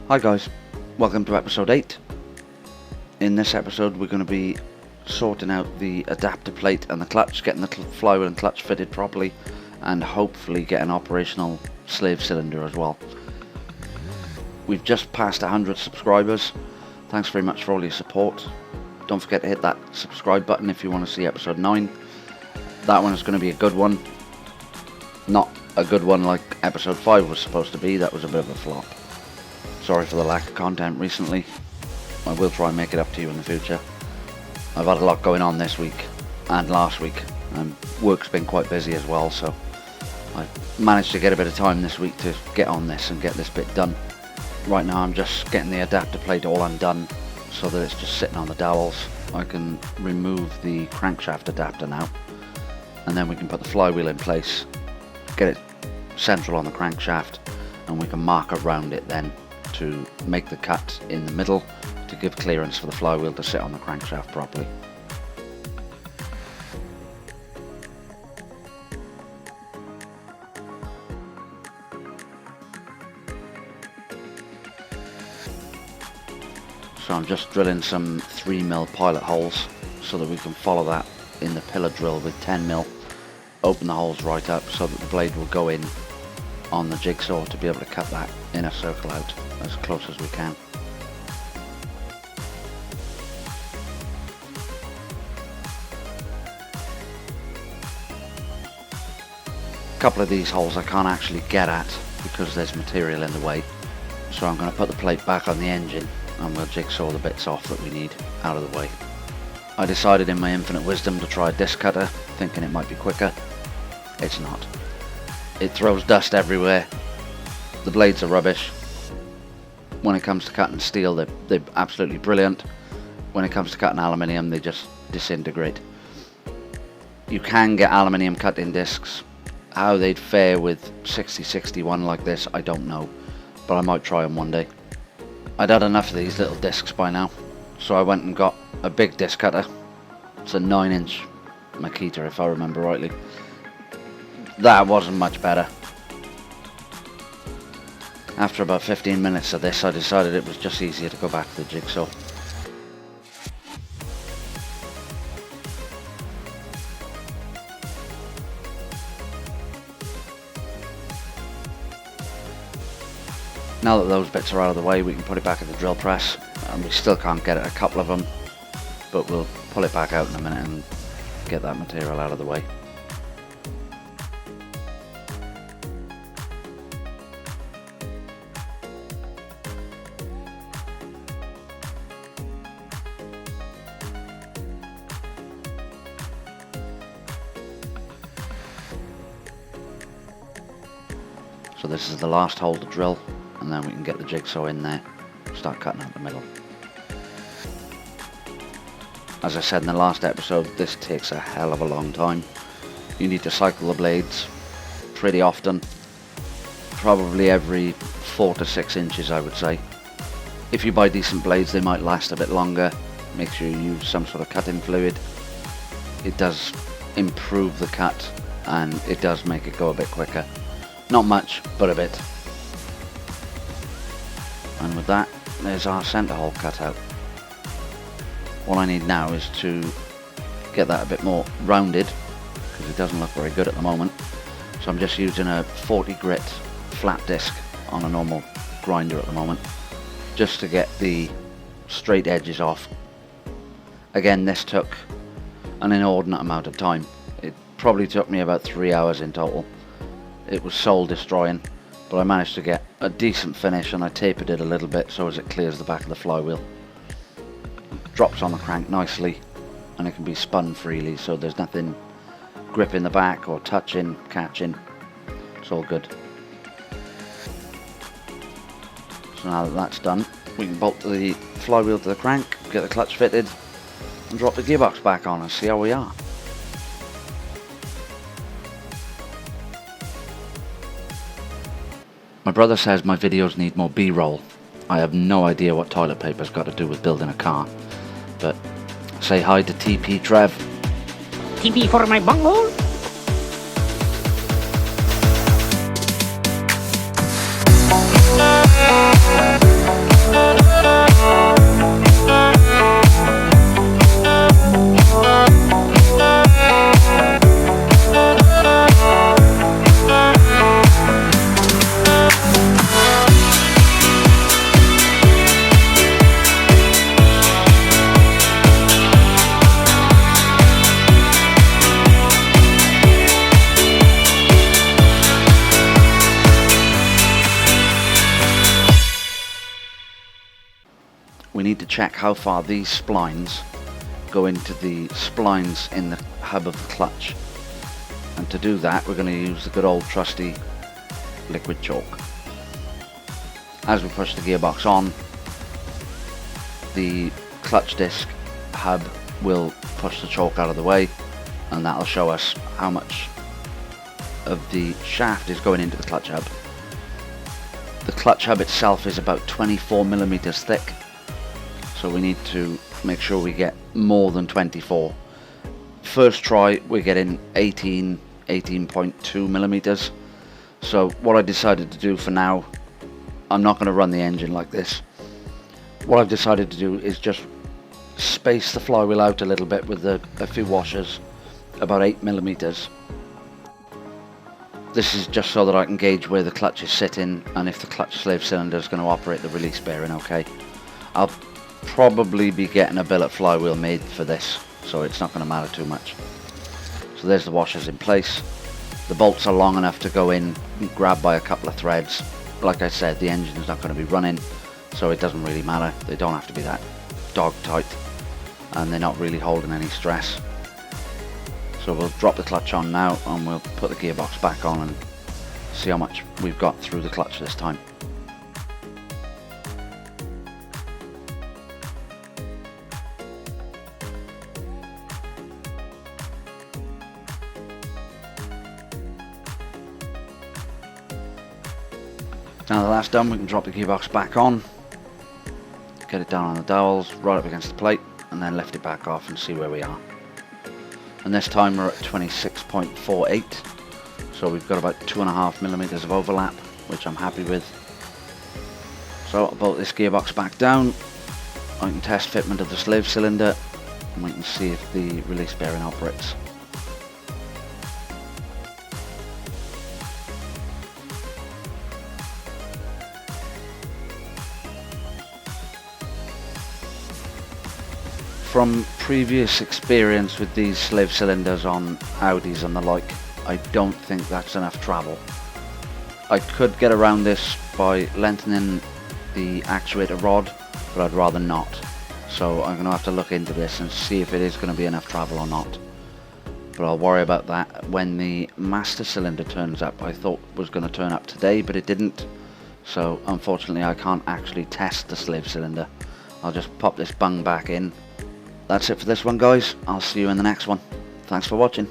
Hi guys, welcome to episode 8. In this episode we're going to be sorting out the adapter plate and the clutch, getting the flywheel and clutch fitted properly, and hopefully get an operational slave cylinder as well. We've just passed 100 subscribers. Thanks very much for all your support. Don't forget to hit that subscribe button if you want to see episode 9. That one is going to be a good one. Not a good one like episode 5 was supposed to be. That was a bit of a flop. Sorry for the lack of content recently. I will try and make it up to you in the future. I've had a lot going on this week and last week, and work's been quite busy as well, so I managed to get a bit of time this week to get on this and get this bit done. Right now I'm just getting the adapter plate all undone so that it's just sitting on the dowels. I can remove the crankshaft adapter now, and then we can put the flywheel in place, get it central on the crankshaft, and we can mark around it then to make the cut in the middle to give clearance for the flywheel to sit on the crankshaft properly. So I'm just drilling some 3mm pilot holes so that we can follow that in the pillar drill with 10mm. Open the holes right up so that the blade will go in on the jigsaw to be able to cut that inner circle out as close as we can. A couple of these holes I can't actually get at because there's material in the way, so I'm going to put the plate back on the engine and we'll jigsaw the bits off that we need out of the way. I decided in my infinite wisdom to try a disc cutter, thinking it might be quicker. It's not. It throws dust everywhere. The blades are rubbish. When it comes to cutting steel, they're absolutely brilliant. When it comes to cutting aluminium, they just disintegrate. You can get aluminium cutting discs. How they'd fare with 6061 like this, I don't know, but I might try them one day. I'd had enough of these little discs by now, so I went and got a big disc cutter. It's a 9-inch Makita, if I remember rightly. That wasn't much better. After about 15 minutes of this, I decided it was just easier to go back to the jigsaw. Now that those bits are out of the way, we can put it back in the drill press, and we still can't get at a couple of them, but we'll pull it back out in a minute and get that material out of the way. So this is the last hole to drill, and then we can get the jigsaw in there, start cutting out the middle. As I said in the last episode, this takes a hell of a long time. You need to cycle the blades pretty often, probably every 4 to 6 inches I would say. If you buy decent blades, they might last a bit longer. Make sure you use some sort of cutting fluid. It does improve the cut, and it does make it go a bit quicker. Not much, but a bit. And with that, there's our centre hole cut out. All I need now is to get that a bit more rounded, because it doesn't look very good at the moment. So I'm just using a 40 grit flat disc on a normal grinder at the moment, just to get the straight edges off. Again, this took an inordinate amount of time. It probably took me about 3 hours in total. It was soul destroying, but I managed to get a decent finish, and I tapered it a little bit so as it clears the back of the flywheel. Drops on the crank nicely, and it can be spun freely, so there's nothing gripping the back or touching, catching. It's all good. So now that that's done, we can bolt the flywheel to the crank, get the clutch fitted, and drop the gearbox back on and see how we are. My brother says my videos need more B-roll. I have no idea what toilet paper's got to do with building a car, but say hi to TP Trev. TP for my bunghole? we need to check how far these splines go into the splines in the hub of the clutch. And to do that, we're going to use the good old trusty liquid chalk. As we push the gearbox on, the clutch disc hub will push the chalk out of the way, and that'll show us how much of the shaft is going into the clutch hub. The clutch hub itself is about 24 millimeters thick, so we need to make sure we get more than 24. First try we're getting 18.2 millimeters. So what I decided to do for now, I'm not going to run the engine like this. What I've decided to do is just space the flywheel out a little bit with a few washers, about 8 millimeters. This is just so that I can gauge where the clutch is sitting and if the clutch slave cylinder is going to operate the release bearing okay. I'll probably be getting a billet flywheel made for this, so it's not going to matter too much. So there's the washers in place. The bolts are long enough to go in and grab by a couple of threads. Like I said, the engine is not going to be running, so it doesn't really matter. They don't have to be that dog tight, and they're not really holding any stress. So we'll drop the clutch on now, and we'll put the gearbox back on and see how much we've got through the clutch this time. Now that that's done, we can drop the gearbox back on, get it down on the dowels, right up against the plate, and then lift it back off and see where we are. And this time we're at 26.48, so we've got about 2.5 millimeters of overlap, which I'm happy with. So I'll bolt this gearbox back down. I can test fitment of the slave cylinder, and we can see if the release bearing operates. From previous experience with these slave cylinders on Audis and the like, I don't think that's enough travel. I could get around this by lengthening the actuator rod, but I'd rather not. So I'm going to have to look into this and see if it is going to be enough travel or not. But I'll worry about that when the master cylinder turns up. I thought it was going to turn up today, but it didn't. So unfortunately I can't actually test the slave cylinder. I'll just pop this bung back in. That's it for this one, guys. I'll see you in the next one. Thanks for watching.